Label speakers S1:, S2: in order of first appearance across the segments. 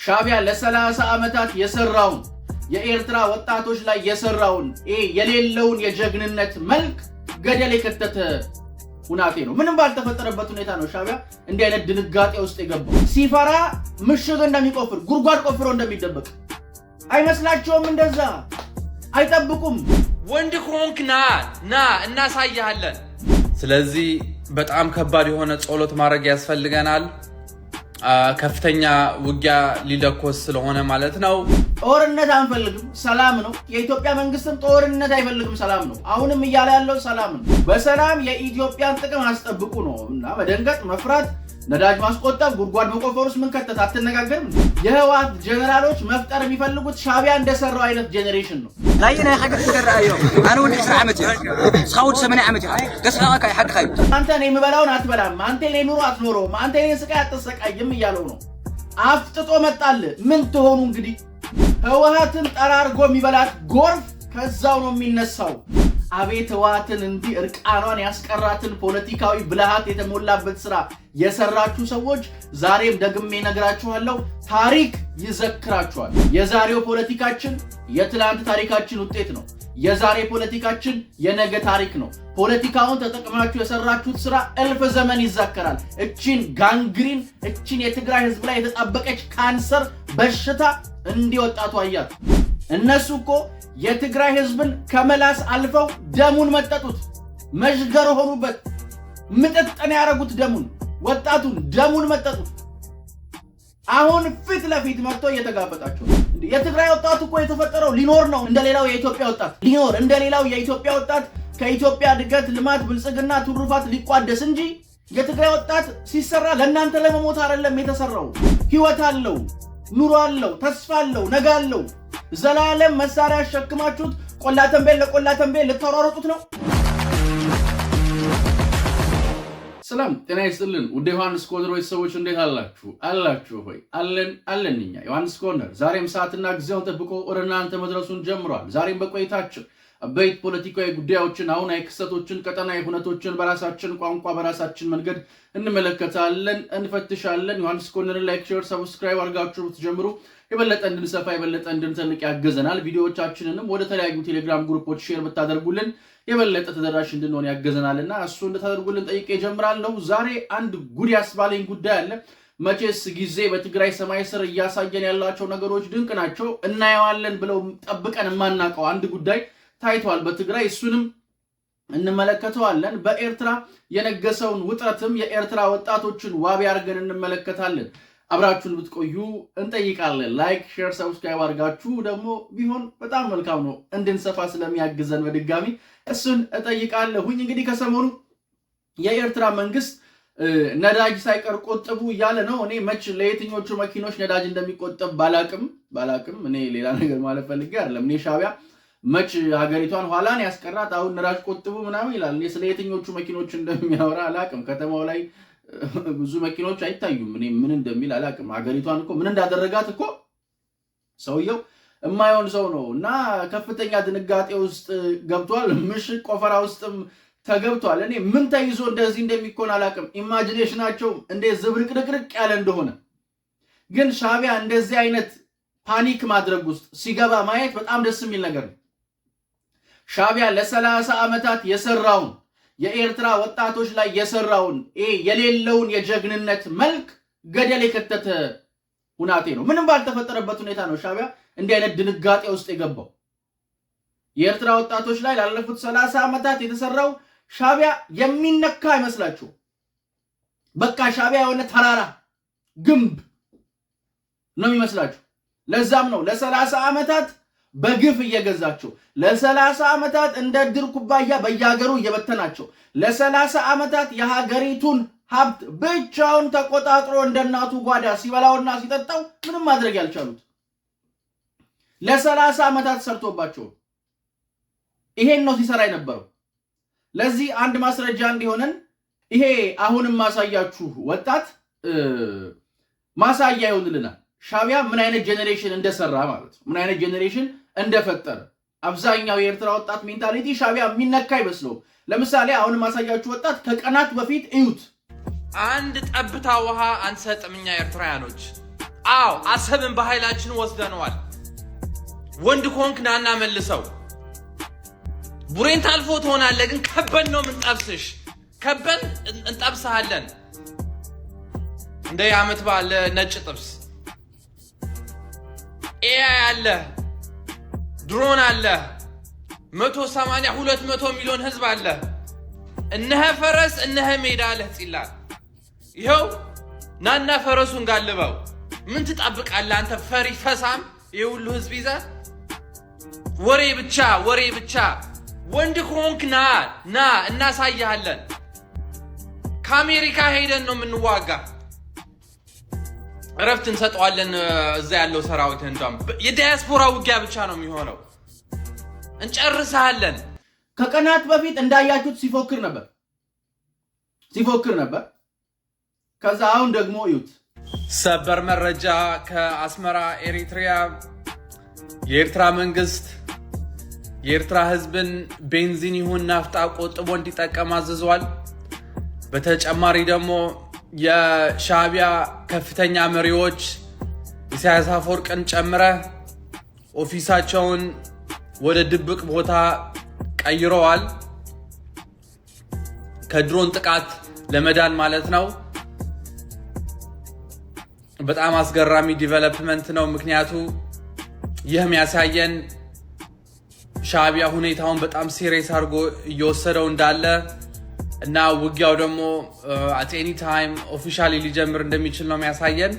S1: ሻቢያ ለ30 ዓመታት የሰራውን የኤርትራ ወጣቶች ላይ የሰራውን የሌለውን የጀግንነት መልክ ገደል የከተተ ሁናቴ ነው። ምንም ባልተፈጠረበት ሁኔታ ነው ሻቢያ እንዲህ አይነት ድንጋጤ ውስጥ የገባው። ሲፈራ ምሽግ እንደሚቆፍር ጉድጓድ ቆፍሮ እንደሚደበቅ አይመስላቸውም። እንደዛ አይጠብቁም።
S2: ወንድ ኮንክ ና እናሳያለን። ስለዚህ በጣም ከባድ የሆነ ጸሎት ማድረግ ያስፈልገናል። ከፍተኛ ውጊያ ሊለኮስ ስለሆነ ማለት ነው።
S1: ጦርነት አንፈልግም፣ ሰላም ነው። የኢትዮጵያ መንግስትም ጦርነት አይፈልግም፣ ሰላም ነው። አሁንም እያለ ያለው ሰላም ነው። በሰላም የኢትዮጵያን ጥቅም አስጠብቁ ነው እና መደንገጥ፣ መፍራት፣ ነዳጅ ማስቆጠብ፣ ጉድጓድ መቆፈሩስ ምን ከተት አትነጋገርም። የህወሓት ጀነራሎች መፍጠር የሚፈልጉት ሻቢያ እንደሰራው አይነት ጄኔሬሽን ነው።
S3: ላይና ያሐገት ተደራዩ አነ ወንድ 10 ዓመት ሳውድ 8 ዓመት ደስራካ ይሐቅ ኸይ
S1: አንተ እኔ የምበላውን አትበላም፣ አንተ እኔ ኑሮ አትኖረውም፣ አንተ እኔ ስቃይ አትሰቃይም እያለው ነው። አፍጥጦ መጣል። ምን ትሆኑ እንግዲህ። ህወሓትን ጠራርጎ የሚበላት ጎርፍ ከዛው ነው የሚነሳው። አቤት ህወሓትን እንዲህ እርቃኗን ያስቀራትን ፖለቲካዊ ብልሃት የተሞላበት ስራ የሰራችሁ ሰዎች ዛሬም ደግሜ ነግራችኋለሁ፣ ታሪክ ይዘክራችኋል። የዛሬው ፖለቲካችን የትላንት ታሪካችን ውጤት ነው። የዛሬ ፖለቲካችን የነገ ታሪክ ነው። ፖለቲካውን ተጠቅማችሁ የሰራችሁት ስራ እልፍ ዘመን ይዘከራል። እቺን ጋንግሪን፣ እቺን የትግራይ ህዝብ ላይ የተጣበቀች ካንሰር በሽታ እንዲወጣቱ አያት። እነሱ እኮ የትግራይ ህዝብን ከመላስ አልፈው ደሙን መጠጡት፣ መሽገር ሆኑበት፣ ምጥጥን ያረጉት ደሙን፣ ወጣቱን ደሙን መጠጡት። አሁን ፊት ለፊት መጥቶ እየተጋፈጣቸው። የትግራይ ወጣት እኮ የተፈጠረው ሊኖር ነው፣ እንደሌላው የኢትዮጵያ ወጣት ሊኖር፣ እንደሌላው የኢትዮጵያ ወጣት ከኢትዮጵያ እድገት፣ ልማት፣ ብልጽግና፣ ትሩፋት ሊቋደስ እንጂ የትግራይ ወጣት ሲሰራ ለእናንተ ለመሞት አይደለም የተሰራው። ህይወት አለው፣ ኑሮ አለው፣ ተስፋ አለው፣ ነገ አለው። ዘላለም መሳሪያ አሸክማችሁት ቆላተንቤል ለቆላተንቤል ልታሯሩጡት ነው። ሰላም ጤና ይስጥልን ውድ ዮሐንስ ኮርነር ቤተሰቦች እንዴት አላችሁ ሆይ? አለን እኛ ዮሐንስ ኮርነር ዛሬም ሰዓትና ጊዜውን ጠብቆ ወደ እናንተ መድረሱን ጀምሯል። ዛሬም በቆይታችን አበይት ፖለቲካዊ ጉዳዮችን፣ አሁናዊ ክስተቶችን፣ ቀጠናዊ ሁነቶችን በራሳችን ቋንቋ በራሳችን መንገድ እንመለከታለን፣ እንፈትሻለን። ዮሐንስ ኮርነርን ላይክ፣ ሼር፣ ሰብስክራይብ አድርጋችሁ ብትጀምሩ የበለጠ እንድንሰፋ የበለጠ እንድንተልቅ ያገዘናል። ቪዲዮዎቻችንንም ወደ ተለያዩ ቴሌግራም ግሩፖች ሼር ብታደርጉልን የበለጠ ተደራሽ እንድንሆን ያገዘናልና እሱ እንድታደርጉልን ጠይቄ ጀምራለሁ። ዛሬ አንድ ጉድ ያስባለኝ ጉዳይ አለ። መቼስ ጊዜ በትግራይ ሰማይ ስር እያሳየን ያላቸው ነገሮች ድንቅ ናቸው። እናየዋለን ብለው ጠብቀን የማናውቀው አንድ ጉዳይ ታይቷል በትግራይ። እሱንም እንመለከተዋለን። በኤርትራ የነገሰውን ውጥረትም የኤርትራ ወጣቶችን ዋቢ አድርገን እንመለከታለን። አብራችሁን ብትቆዩ እንጠይቃለን። ላይክ፣ ሼር፣ ሰብስክራይብ አድርጋችሁ ደግሞ ቢሆን በጣም መልካም ነው፣ እንድንሰፋ ስለሚያግዘን በድጋሚ እሱን እጠይቃለሁኝ። እንግዲህ ከሰሞኑ የኤርትራ መንግስት ነዳጅ ሳይቀር ቆጥቡ እያለ ነው። እኔ መች ለየትኞቹ መኪኖች ነዳጅ እንደሚቆጠብ ባላቅም እኔ ሌላ ነገር ማለት ፈልጌ አይደለም። እኔ ሻቢያ መች ሀገሪቷን ኋላን ያስቀራት አሁን ነዳጅ ቆጥቡ ምናምን ይላል። እኔ ስለ የትኞቹ መኪኖች እንደሚያወራ አላቅም። ከተማው ላይ ብዙ መኪኖች አይታዩም። እኔ ምን እንደሚል አላቅም። ሀገሪቷን እኮ ምን እንዳደረጋት እኮ ሰውየው የማይሆን ሰው ነው እና ከፍተኛ ድንጋጤ ውስጥ ገብቷል። ምሽግ ቆፈራ ውስጥም ተገብቷል። እኔ ምን ተይዞ እንደዚህ እንደሚኮን አላቅም። ኢማጂኔሽናቸው እንዴት ዝብርቅርቅርቅ ያለ እንደሆነ ግን ሻቢያ እንደዚህ አይነት ፓኒክ ማድረግ ውስጥ ሲገባ ማየት በጣም ደስ የሚል ነገር ነው። ሻቢያ ለ30 ዓመታት የሰራውን የኤርትራ ወጣቶች ላይ የሰራውን የሌለውን የጀግንነት መልክ ገደል የከተተ ሁናቴ ነው። ምንም ባልተፈጠረበት ሁኔታ ነው ሻቢያ እንዲህ አይነት ድንጋጤ ውስጥ የገባው። የኤርትራ ወጣቶች ላይ ላለፉት 30 ዓመታት የተሰራው ሻቢያ የሚነካ አይመስላችሁ? በቃ ሻቢያ የሆነ ተራራ ግንብ ነው የሚመስላችሁ። ለዛም ነው ለ30 ዓመታት በግፍ እየገዛቸው፣ ለ30 ዓመታት እንደ ድር ኩባያ በየሀገሩ እየበተናቸው፣ ለ30 ዓመታት የሀገሪቱን ሀብት ብቻውን ተቆጣጥሮ እንደናቱ ጓዳ ሲበላውና ሲጠጣው ምንም ማድረግ ያልቻሉት ለ30 ዓመታት ሰርቶባቸው ይሄን ነው ሲሰራ የነበረው። ለዚህ አንድ ማስረጃ እንዲሆነን ይሄ አሁንም ማሳያችሁ ወጣት ማሳያ ይሆንልናል። ሻቢያ ምን አይነት ጄኔሬሽን እንደሰራ ማለት ነው፣ ምን አይነት ጄኔሬሽን እንደፈጠረ። አብዛኛው የኤርትራ ወጣት ሜንታሊቲ ሻቢያ የሚነካ አይመስለው። ለምሳሌ አሁን ማሳያችሁ ወጣት ከቀናት በፊት እዩት።
S2: አንድ ጠብታ ውሃ አንሰጥም እኛ ኤርትራውያኖች፣ አዎ አሰብን በኃይላችን ወስደነዋል ወንድ ኮንክ ናና መልሰው ቡሬን ታልፎ ትሆናለህ ግን ከበን ነው ምን ጠብስሽ ከበን እንጠብስሃለን እንደ ያመት ባለ ነጭ ጥብስ ኤአይ አለ ድሮን አለ 180 200 ሚሊዮን ህዝብ አለ እነሆ ፈረስ እነሆ ሜዳ አለ ጽላል ይሄው ናና ፈረሱን ጋልበው ምን ትጣብቃለህ አንተ ፈሪ ፈሳም ይሁሉ ህዝብ ይዛ ወሬ ብቻ ወንድ ኮንክ ና እናሳያለን ከአሜሪካ ሄደን ነው የምንዋጋ ረፍት እንሰጣለን እዛ ያለው ሰራዊት እንደም የዲያስፖራ ውጊያ ብቻ ነው የሚሆነው እንጨርሳለን
S1: ከቀናት በፊት እንዳያችሁት ሲፎክር ነበር ከዛ አሁን ደግሞ እዩት
S2: ሰበር መረጃ ከአስመራ ኤሪትሪያ የኤርትራ መንግስት የኤርትራ ህዝብን ቤንዚን ይሁን ናፍጣ ቆጥቦ እንዲጠቀም አዝዟል በተጨማሪ ደግሞ የሻዕቢያ ከፍተኛ መሪዎች ኢሳያስ አፈወርቅን ጨምረ ኦፊሳቸውን ወደ ድብቅ ቦታ ቀይረዋል ከድሮን ጥቃት ለመዳን ማለት ነው በጣም አስገራሚ ዲቨሎፕመንት ነው ምክንያቱ ይህም ያሳየን ሻዕቢያ ሁኔታውን በጣም ሲሪየስ አድርጎ እየወሰደው እንዳለ እና ውጊያው ደግሞ at any time ኦፊሻሊ ሊጀምር እንደሚችል ነው የሚያሳየን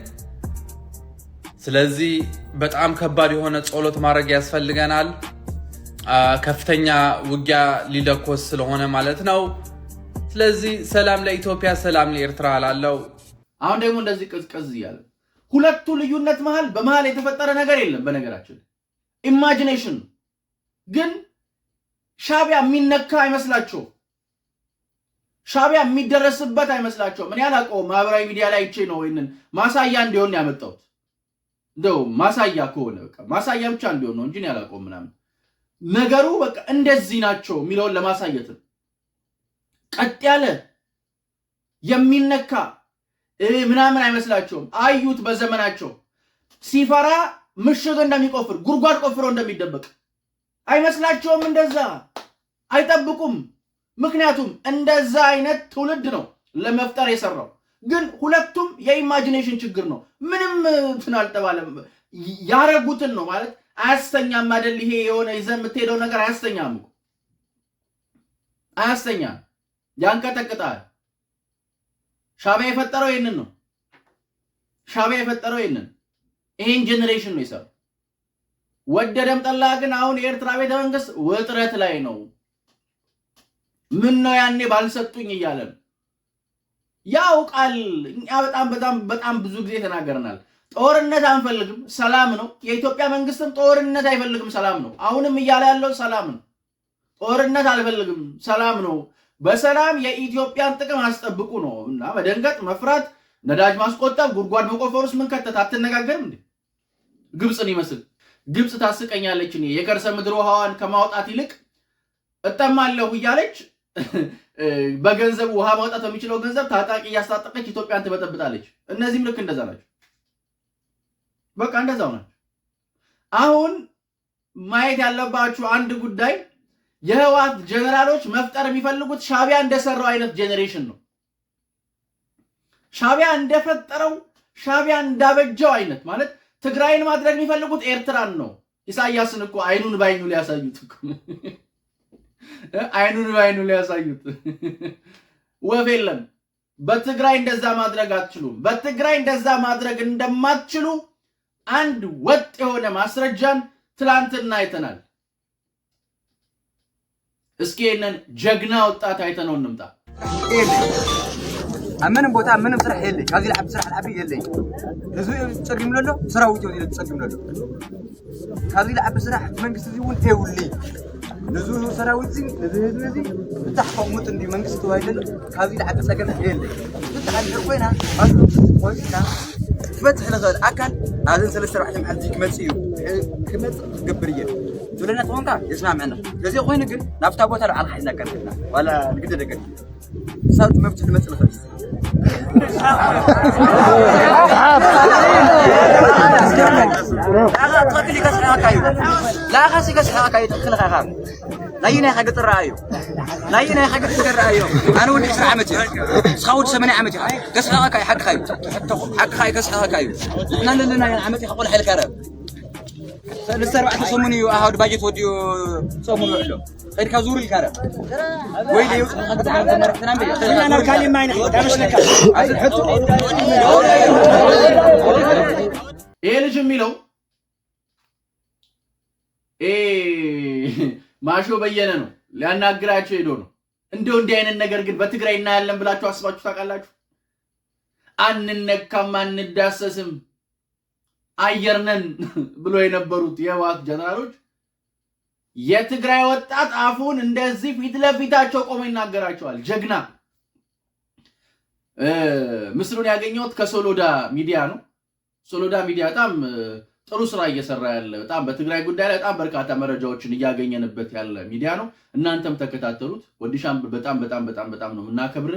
S2: ስለዚህ በጣም ከባድ የሆነ ጸሎት ማድረግ ያስፈልገናል ከፍተኛ ውጊያ ሊለኮስ ስለሆነ ማለት ነው ስለዚህ ሰላም ለኢትዮጵያ ሰላም ለኤርትራ አላለው
S1: አሁን ደግሞ እንደዚህ ቅዝቅዝ ይያለ ሁለቱ ልዩነት በመሃል የተፈጠረ ነገር የለም በነገራችን ኢማጂኔሽን ግን ሻዕቢያ የሚነካ አይመስላችሁ ሻዕቢያ የሚደረስበት አይመስላችሁ ምን ያላቀው ማህበራዊ ሚዲያ ላይ እቺ ነው ወይንን ማሳያ እንዲሆን ያመጣው እንደው ማሳያ ከሆነ በቃ ማሳያ ብቻ እንዲሆን ነው እንጂ ያላቀው ምናምን ነገሩ በቃ እንደዚህ ናቸው ሚለውን ለማሳየት ቀጥ ያለ የሚነካ ምናምን አይመስላችሁም አዩት በዘመናቸው ሲፈራ ምሽግ እንደሚቆፍር ጉርጓድ ቆፍሮ እንደሚደበቅ አይመስላችሁም እንደዛ አይጠብቁም ምክንያቱም እንደዛ አይነት ትውልድ ነው ለመፍጠር የሰራው ግን ሁለቱም የኢማጂኔሽን ችግር ነው ምንም ትናልተባለም ያረጉትን ነው ማለት አያስተኛም አይደል ይሄ የሆነ ይዘምትሄደው ነገር አያስተኛም ያንቀጠቅጣል ሻዕቢያ የፈጠረው ይሄንን ነው ይሄን ጄነሬሽን ነው ይሰራው ወደደም ጠላ ግን አሁን የኤርትራ ቤተ መንግስት ውጥረት ላይ ነው ምን ነው ያኔ ባልሰጡኝ እያለ ያው ቃል እኛ በጣም ብዙ ጊዜ ተናገርናል ጦርነት አንፈልግም ሰላም ነው የኢትዮጵያ መንግስትም ጦርነት አይፈልግም ሰላም ነው አሁንም እያለ ያለው ሰላም ነው ጦርነት አልፈልግም ሰላም ነው በሰላም የኢትዮጵያን ጥቅም አስጠብቁ ነው እና መደንገጥ መፍራት ነዳጅ ማስቆጠብ ጉርጓድ መቆፈሩስ ምን ከተታ አትነጋገርም እንዴ ግብጽን ይመስል ግብጽ ታስቀኛለች እኔ የከርሰ ምድር ውሃዋን ከማውጣት ይልቅ እጠማለሁ ይያለች በገንዘብ ውሃ ማውጣት በሚችለው ገንዘብ ታጣቂ ያስታጠቀች ኢትዮጵያን ትበጠብጣለች እነዚህም ልክ እንደዛ ናቸው በቃ እንደዛው ናቸው አሁን ማየት ያለባችሁ አንድ ጉዳይ የህወሓት ጀነራሎች መፍጠር የሚፈልጉት ሻዕቢያ እንደሰራው አይነት ጄነሬሽን ነው ሻዕቢያ እንደፈጠረው ሻዕቢያ እንዳበጀው አይነት ማለት ትግራይን ማድረግ የሚፈልጉት ኤርትራን ነው ኢሳያስን እኮ አይኑን ባይኑ ሊያሳዩት ወፍ የለም በትግራይ እንደዛ ማድረግ አትችሉም በትግራይ እንደዛ ማድረግ እንደማትችሉ አንድ ወጥ የሆነ ማስረጃን ትላንትና አይተናል እስኪ እነን ጀግና ወጣት አይተነው እንምጣ
S3: አመንም ቦታ ምንም ስራ የለኝ ካዚ ለሐብ ስራ ለሐብ የለኝ እዙ ጽግም ለሎ ስራውት ይወዲ ጽግም ለሎ ካዚ ለሐብ ስራ መንግስት ይሁን ተውሊ ነዙ ሰራዊት ነዚ ተحقሙት እንዲ መንግስት ዋይደል ካዚ ለሐብ ሰገም የለኝ ተታል ኮይና አሉ ቆይታ كفتح لغل أكل هذا سلسلة واحدة محل كمتسيو كمت قبرية تقولنا طونكا يسمع معنا لذي أخوي نقول نفتح بوتر على حينا كنا ولا نقدر نقول صارت مفتح المسألة خلص لا تقولي كسرها كايو لا خاسي كسرها كايو تدخل خاخام ناينا حاجة الرأيو ناينا حاجة الرأيو أنا ولي 9 عمتي سخاود 8 عمتي كسرها كاي حق خايو حق خاي كسرها كايو أنا لنا يا عمتي حقول حيل كرب لسه بعد سموني أهود باجت وديو سموني له غير كزور الكرب ويلي حق تعرف مرحنا بيه أنا الكلمة ما ينحط أنا شنو كلام عايز نحطه
S1: إيه اللي جميله ማሾ በየነ ነው ሊያናግራቸው ሄዶ ነው እንደው እንዲህ አይነት ነገር ግን በትግራይ እናያለን ብላችሁ አስባችሁ ታውቃላችሁ አንነካም አንዳሰስም አየርነን ብሎ የነበሩት የዋት ጀነራሎች የትግራይ ወጣት አፉን እንደዚህ ፊት ለፊታቸው ቆሞ ይናገራቸዋል ጀግና ምስሉን ያገኘሁት ከሶሎዳ ሚዲያ ነው ሶሎዳ ሚዲያ በጣም ጥሩ ስራ እየሰራ ያለ በጣም በትግራይ ጉዳይ ላይ በጣም በርካታ መረጃዎችን ያገኘንበት ያለ ሚዲያ ነው እናንተም ተከታተሉት ወዲሻም በጣም ነው እናከብር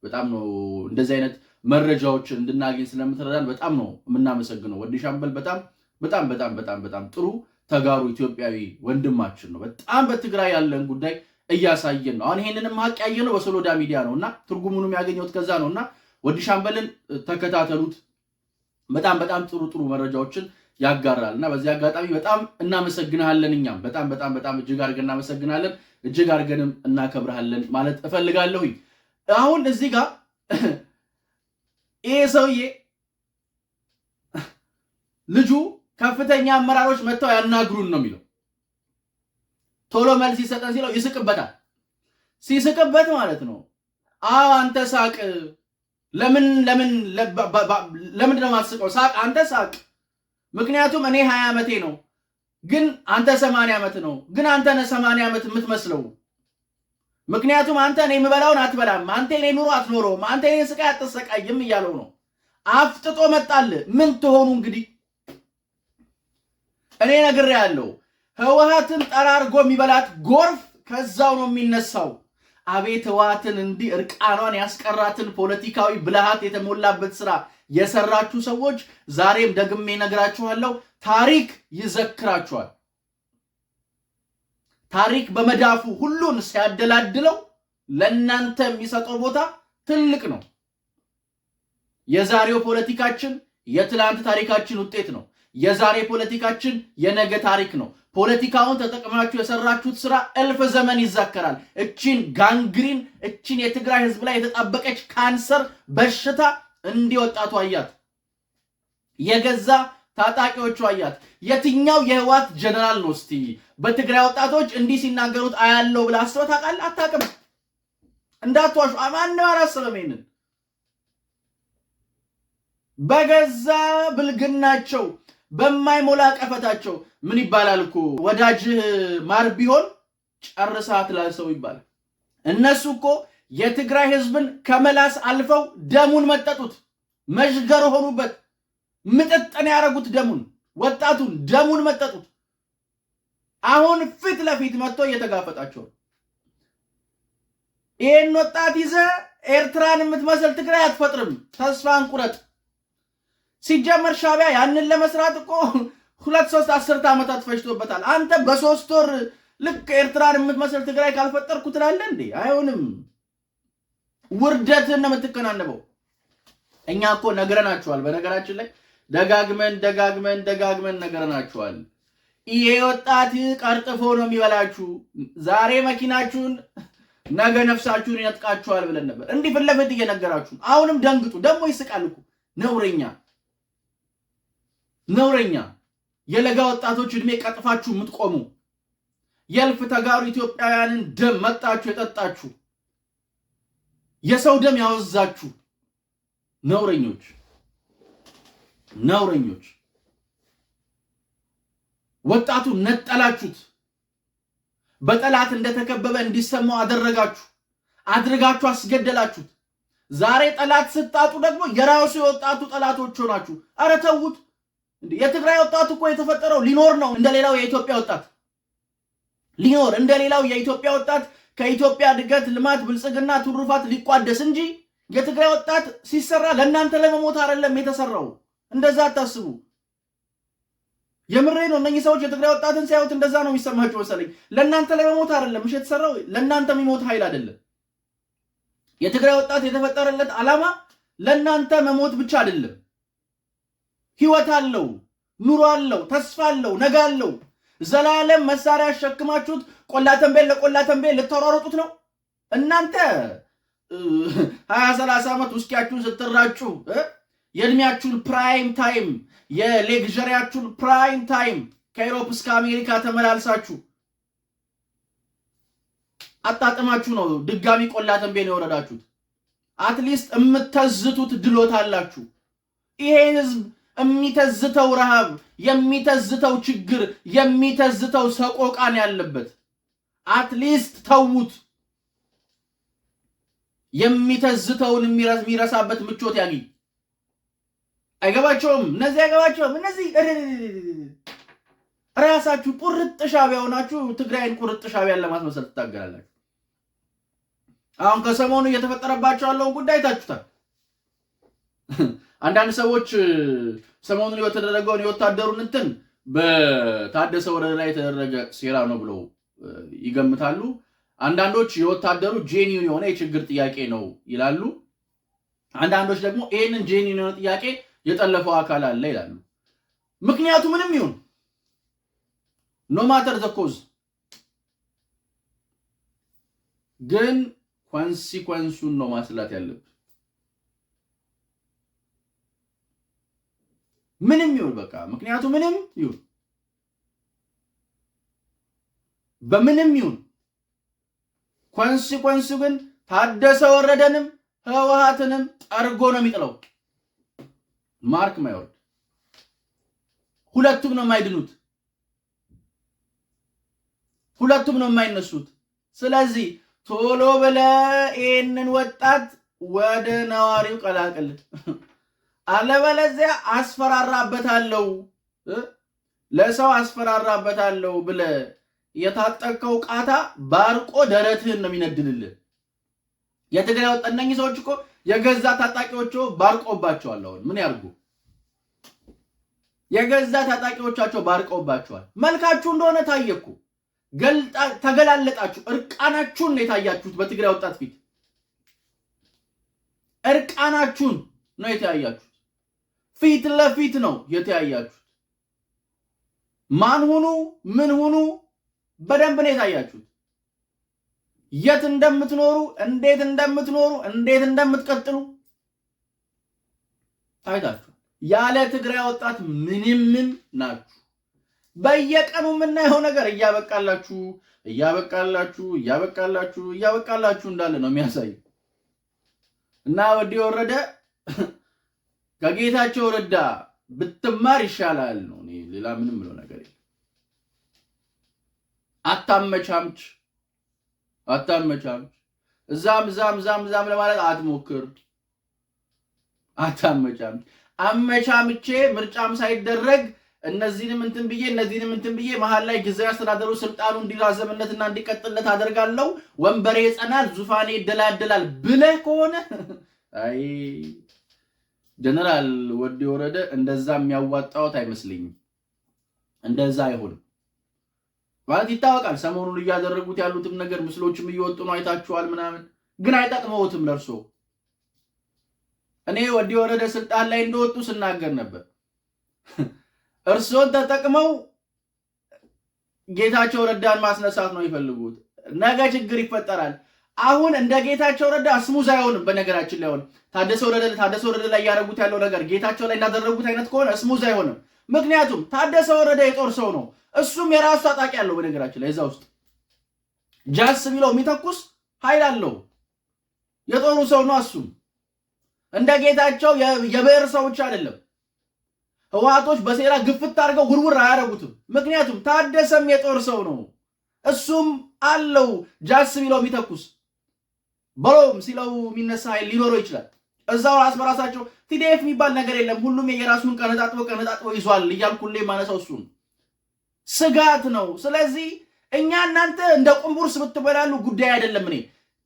S1: በጣም ነው እንደዚህ አይነት መረጃዎችን እንድናገኝ ስለምትረዳን በጣም ነው የምናመሰግነው ወዲሻም በጣም ጥሩ ተጋሩ ኢትዮጵያዊ ወንድማችን ነው በጣም በትግራይ ያለን ጉዳይ እያሳየን ነው አሁን ይሄንንም ሀቅ ያየነው በሶሎዳ ሚዲያ ነውና ትርጉሙንም ያገኘሁት ከዛ ነውና ወዲሻምበልን ተከታተሉት በጣም ጥሩ መረጃዎችን ያጋራልና በዚህ አጋጣሚ በጣም እናመሰግናለን እኛም በጣም እጅግ አድርገን እናመሰግናለን እጅግ አድርገንም እናከብራለን ማለት እፈልጋለሁ አሁን እዚህ ጋር ይሄ ሰውዬ ልጁ ከፍተኛ አመራሮች መጥተው ያናግሩን ነው የሚለው ቶሎ መልስ ይሰጠን ሲለው ይስቅበታል ሲስቅበት ማለት ነው አንተ ሳቅ ለምን ነው ማስቀው ሳቅ አንተ ሳቅ ምክንያቱም እኔ 20 ዓመቴ ነው ግን አንተ 80 ዓመት ነው ግን አንተ ነህ 80 ዓመት የምትመስለው ምክንያቱም አንተ እኔ የምበላውን አትበላም አንተ እኔ ኑሮ አትኖረውም አንተ እኔ ስቃይ አትሰቃይም እያለው ነው አፍጥጦ መጣል ምን ትሆኑ እንግዲህ እኔ ነግሬያለሁ ህወሓትን ጠራርጎ የሚበላት ጎርፍ ከዛው ነው የሚነሳው አቤት ህወሓትን እንዲ እርቃኗን ያስቀራትን ፖለቲካዊ ብልሃት የተሞላበት ስራ የሰራችሁ ሰዎች ዛሬም ደግሜ ነግራችኋለሁ ታሪክ ይዘክራችኋል ታሪክ በመዳፉ ሁሉን ሲያደላድለው ለእናንተ የሚሰጠው ቦታ ትልቅ ነው የዛሬው ፖለቲካችን የትላንት ታሪካችን ውጤት ነው የዛሬ ፖለቲካችን የነገ ታሪክ ነው ፖለቲካውን ተጠቅማችሁ የሰራችሁት ስራ እልፍ ዘመን ይዘከራል እቺን ጋንግሪን እቺን የትግራይ ህዝብ ላይ የተጣበቀች ካንሰር በሽታ እንዲወጣቱ አያት የገዛ ታጣቂዎቹ አያት የትኛው የህወሓት ጀነራል ነው እስቲ በትግራይ ወጣቶች እንዲ ሲናገሩት አያለው ብላ አስበው ታውቃለህ አታውቅም እንዳትዋሹ ማንንም አላሰበም ይሄንን በገዛ ብልግናቸው በማይሞላ ቀፈታቸው ምን ይባላል እኮ ወዳጅህ ማር ቢሆን ጨርሳት ላሰው ይባላል እነሱ እኮ የትግራይ ህዝብን ከመላስ አልፈው ደሙን መጠጡት መሽገር ሆኑበት ምጥጥን ያረጉት ደሙን ወጣቱን ደሙን መጠጡት አሁን ፊት ለፊት መጥቶ እየተጋፈጣቸው ይሄን ወጣት ይዘ ኤርትራን የምትመስል ትግራይ አትፈጥርም ተስፋን ቁረጥ ሲጀመር ሻቢያ ያንን ለመስራት እኮ 2-3 10 ዓመታት ፈጅቶበታል አንተ በ3 ወር ልክ ኤርትራን የምትመስል ትግራይ ካልፈጠርኩ ትላለህ እንዴ አይሆንም ውርደትን ነው የምትከናነበው እኛ እኮ ነገረናችኋል በነገራችን ላይ ደጋግመን ነገረናችኋል ይሄ ወጣት ቀርጥፎ ነው የሚበላችሁ ዛሬ መኪናችሁን ነገ ነፍሳችሁን ይነጥቃችኋል ብለን ነበር እንዲህ ፍለፈት እየነገራችሁ አሁንም ደንግጡ ደግሞ ይስቃል እኮ ነውረኛ የለጋ ወጣቶች እድሜ ቀጥፋችሁ የምትቆሙ የልፍ ተጋሩ ኢትዮጵያውያንን ደም መጣችሁ የጠጣችሁ የሰው ደም ያወዛችሁ ነውረኞች ወጣቱ ነጠላችሁት በጠላት እንደተከበበ እንዲሰማው አድርጋችሁ አስገደላችሁት ዛሬ ጠላት ስጣጡ ደግሞ የራሱ የወጣቱ ጠላቶች ሆናችሁ። አረ ተውት እንዴ! የትግራይ ወጣት እኮ የተፈጠረው ሊኖር ነው እንደሌላው የኢትዮጵያ ወጣት ሊኖር እንደሌላው የኢትዮጵያ ወጣት ከኢትዮጵያ እድገት፣ ልማት፣ ብልጽግና፣ ትሩፋት ሊቋደስ እንጂ የትግራይ ወጣት ሲሰራ ለእናንተ ለመሞት አይደለም የተሰራው። እንደዛ አታስቡ። የምሬ ነው። እነኚህ ሰዎች የትግራይ ወጣትን ሲያዩት እንደዛ ነው የሚሰማቸው መሰለኝ። ለእናንተ ለመሞት አይደለም እሺ የተሰራው፣ ለእናንተ የሚሞት ኃይል አይደለም። የትግራይ ወጣት የተፈጠረለት ዓላማ ለእናንተ መሞት ብቻ አይደለም። ህይወት አለው፣ ኑሮ አለው፣ ተስፋ አለው፣ ነገ አለው። ዘላለም መሳሪያ ያሸክማችሁት ቆላተንቤል ለቆላተንቤል ልታሯሩጡት ነው። እናንተ 20-30 ዓመት ውስኪያችሁን ስትራጩ የእድሜያችሁን ፕራይም ታይም የሌግዠሪያችሁን ፕራይም ታይም ከአውሮፓ እስከ አሜሪካ ተመላልሳችሁ አጣጥማችሁ ነው ድጋሚ ቆላተንቤል የወረዳችሁት። አትሊስት የምትተዝቱት ድሎት አላችሁ። ይሄ ህዝብ የሚተዝተው ረሃብ፣ የሚተዝተው ችግር፣ የሚተዝተው ሰቆቃን ያለበት። አትሊስት ተውት። የሚተዝተውን የሚረሳበት ምቾት ያግኝ። አይገባቸውም። እነዚህ ራሳችሁ ቁርጥ ሻቢያ ሆናችሁ ትግራይን ቁርጥ ሻቢያን ለማስመሰል ትታገላላችሁ። አሁን ከሰሞኑ እየተፈጠረባቸው ያለውን ጉዳይ ታችሁታል። አንዳንድ ሰዎች ሰሞኑን የተደረገውን የወታደሩን እንትን በታደሰ ወረደ ላይ የተደረገ ሴራ ነው ብለው ይገምታሉ። አንዳንዶች የወታደሩ ጄኒዩን የሆነ የችግር ጥያቄ ነው ይላሉ። አንዳንዶች ደግሞ ይህንን ጄኒዩን የሆነ ጥያቄ የጠለፈው አካል አለ ይላሉ። ምክንያቱ ምንም ይሁን ኖ ማተር ዘ ኮዝ ግን ኮንሲኩዌንሱን ነው ማስላት ያለብን። ምንም ይሁን በቃ ምክንያቱ ምንም ይሁን በምንም ይሁን ኮንሲኩዌንሱ ግን ታደሰ ወረደንም ህወሓትንም ጠርጎ ነው የሚጥለው። ማርክ ማይወርድ ሁለቱም ነው የማይድኑት፣ ሁለቱም ነው የማይነሱት። ስለዚህ ቶሎ ብለህ ይህንን ወጣት ወደ ነዋሪው ቀላቅል፣ አለበለዚያ አስፈራራበታለሁ ለሰው አስፈራራበታለሁ ብለህ የታጠቀው ቃታ ባርቆ ደረትህን ነው የሚነድልልህ። የትግራይ ወጣት እነኚህ ሰዎች እኮ የገዛ ታጣቂዎቹ ባርቆባቸዋል። አሁን ምን ያርጉ? የገዛ ታጣቂዎቻቸው ባርቆባቸዋል። መልካችሁ እንደሆነ ታየኩ፣ ተገላለጣችሁ። እርቃናችሁን ነው የታያችሁት በትግራይ ወጣት ፊት። እርቃናችሁን ነው የተያያችሁት። ፊት ለፊት ነው የተያያችሁት። ማን ሁኑ ምን ሁኑ በደንብ ነው የታያችሁት። የት እንደምትኖሩ እንዴት እንደምትኖሩ እንዴት እንደምትቀጥሉ ታይታችሁ። ያለ ትግራይ ወጣት ምንም ናችሁ። በየቀኑ የምናየው ነገር እያበቃላችሁ እንዳለ ነው የሚያሳይ እና ወዲ ወረደ ከጌታቸው ረዳ ብትማር ይሻላል ነው። እኔ ሌላ ምንም ብለው ነገር የለም። አታመቻምች እዛም ለማለት አትሞክር። አታመቻምች። አመቻምቼ ምርጫም ሳይደረግ እነዚህንም እንትን ብዬ መሃል ላይ ጊዜያዊ አስተዳደሩ ስልጣኑ እንዲራዘምነትና እንዲቀጥልለት አደርጋለሁ፣ ወንበሬ ይጸናል፣ ዙፋኔ ይደላደላል ብለህ ከሆነ አይ ጀነራል ወዲ ወረደ እንደዛ የሚያዋጣውት አይመስልኝም። እንደዛ አይሆንም ማለት ይታወቃል። ሰሞኑን እያደረጉት ያሉትም ነገር ምስሎችም እየወጡ ነው፣ አይታችኋል ምናምን። ግን አይጠቅመውትም ለርሶ። እኔ ወዲ ወረደ ስልጣን ላይ እንደወጡ ስናገር ነበር። እርሶን ተጠቅመው ጌታቸው ረዳን ማስነሳት ነው ይፈልጉት። ነገ ችግር ይፈጠራል። አሁን እንደ ጌታቸው ረዳ ስሙዝ አይሆንም። በነገራችን ላይ አሁን ታደሰ ወረደ ላይ ያደረጉት ያለው ነገር ጌታቸው ላይ እንዳደረጉት አይነት ከሆነ ስሙዝ አይሆንም። ምክንያቱም ታደሰ ወረደ የጦር ሰው ነው። እሱም የራሱ ታጣቂ ያለው በነገራችን ላይ እዛ ውስጥ ጃስ ቢለው የሚተኩስ ኃይል አለው። የጦሩ ሰው ነው። እሱም እንደ ጌታቸው የብዕር ሰው ብቻ አይደለም። ህወሓቶች በሴራ ግፍት አድርገው ውርውር አያደርጉትም። ምክንያቱም ታደሰም የጦር ሰው ነው። እሱም አለው ጃስ ቢለው የሚተኩስ በሎም ሲለው የሚነሳ ኃይል ሊኖረው ይችላል። እዛው ራስ በራሳቸው ቲዲኤፍ የሚባል ነገር የለም። ሁሉም የራሱን ቀነጣጥቦ ይዟል እያልኩ ሁሌ ማነሳው እሱን ስጋት ነው። ስለዚህ እኛ እናንተ እንደ ቁምቡርስ ብትበላሉ ጉዳይ አይደለም። እኔ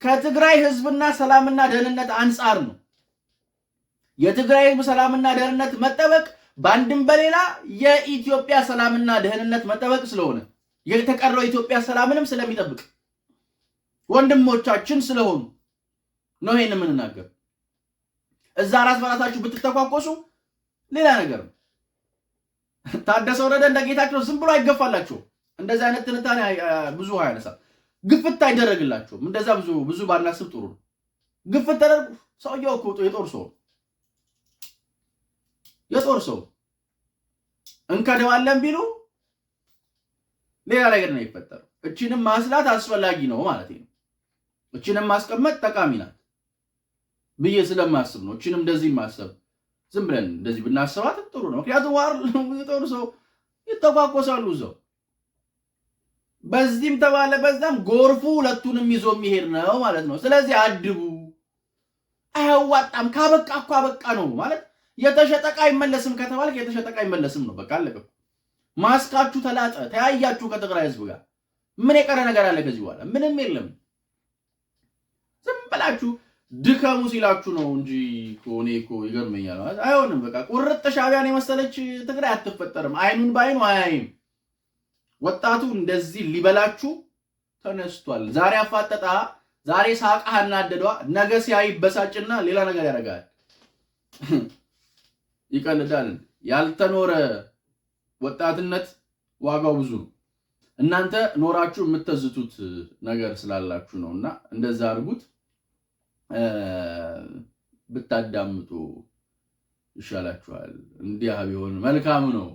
S1: ከትግራይ ህዝብና ሰላምና ደህንነት አንጻር ነው። የትግራይ ህዝብ ሰላምና ደህንነት መጠበቅ ባንድም በሌላ የኢትዮጵያ ሰላምና ደህንነት መጠበቅ ስለሆነ የተቀረው ኢትዮጵያ ሰላምንም ስለሚጠብቅ ወንድሞቻችን ስለሆኑ ነው ይሄን የምንናገር። እዛ ራስ በራሳችሁ ብትተኳኮሱ ሌላ ነገር ነው። ታደሰ ወረደ እንደ ጌታቸው ዝም ብሎ አይገፋላችሁ። እንደዚህ አይነት ትንታኔ ብዙ አያነሳም። ግፍት አይደረግላችሁም። እንደዛ ብዙ ባናስብ ጥሩ ነው። ግፍት ተደርጉ። ሰውየው እኮ የጦር ሰው እንከደዋለን ቢሉ ሌላ ነገር ነው የሚፈጠረው። እቺንም ማስላት አስፈላጊ ነው ማለት ነው። እቺንም ማስቀመጥ ጠቃሚ ናት ብዬ ስለማስብ ነው። እቺንም እንደዚህ ማሰብ ዝም ብለን እንደዚህ ብናስባት ጥሩ ነው። ምክንያቱም የጦር ሰው ይተኳኮሳሉ እዛው በዚህም ተባለ በዛም ጎርፉ ሁለቱንም ይዞ የሚሄድ ነው ማለት ነው። ስለዚህ አድቡ። አያዋጣም። ካበቃ እኮ አበቃ ነው ማለት የተሸጠቃ አይመለስም ከተባለ የተሸጠቃ አይመለስም ነው። በቃ አለቀ። ማስካችሁ ተላጠ፣ ተያያችሁ ከትግራይ ህዝብ ጋር ምን የቀረ ነገር አለ? ከዚህ በኋላ ምንም የለም። ዝም ብላችሁ ድከሙ ሲላችሁ ነው እንጂ እኔ እኮ ይገርመኛል ማለት አይሆንም። በቃ ቁርጥ ሻቢያን የመሰለች ትግራይ አትፈጠርም። አይኑን በአይኑ አያይም። ወጣቱ እንደዚህ ሊበላችሁ ተነስቷል። ዛሬ አፋጠጣ፣ ዛሬ ሳቃህ እናደዷ፣ ነገ ሲያይ በሳጭና ሌላ ነገር ያደርጋል። ይቀልዳል። ያልተኖረ ወጣትነት ዋጋው ብዙ ነው። እናንተ ኖራችሁ የምትተዝቱት ነገር ስላላችሁ ነውና እንደዛ አድርጉት። ብታዳምጡ ይሻላችኋል። እንዲያ ቢሆን መልካም ነው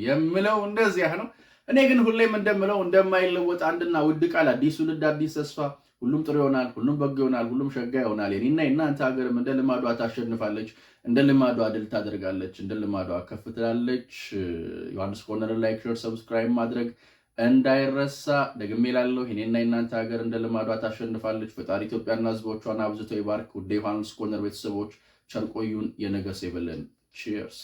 S1: የምለው እንደዚያ ነው። እኔ ግን ሁሌም እንደምለው እንደማይለወጥ አንድና ውድ ቃል አዲስ ትውልድ አዲስ ተስፋ፣ ሁሉም ጥሩ ይሆናል፣ ሁሉም በጎ ይሆናል፣ ሁሉም ሸጋ ይሆናል። የኔና የእናንተ ሀገርም እንደ ልማዷ ታሸንፋለች፣ እንደ ልማዷ ድል ታደርጋለች፣ እንደ ልማዷ ከፍ ትላለች። ዮሐንስ ኮርነር ላይክ፣ ሼር፣ ሰብስክራይብ ማድረግ እንዳይረሳ። ደግሜ እላለሁ የኔና የእናንተ ሀገር እንደ ልማዷ ታሸንፋለች። ፈጣሪ ኢትዮጵያና ሕዝቦቿን አብዝቶ ይባርክ። ውድ ዮሐንስ ኮርነር ቤተሰቦች ቸር ቆዩን። የነገ ሰው ይበለን። ቺርስ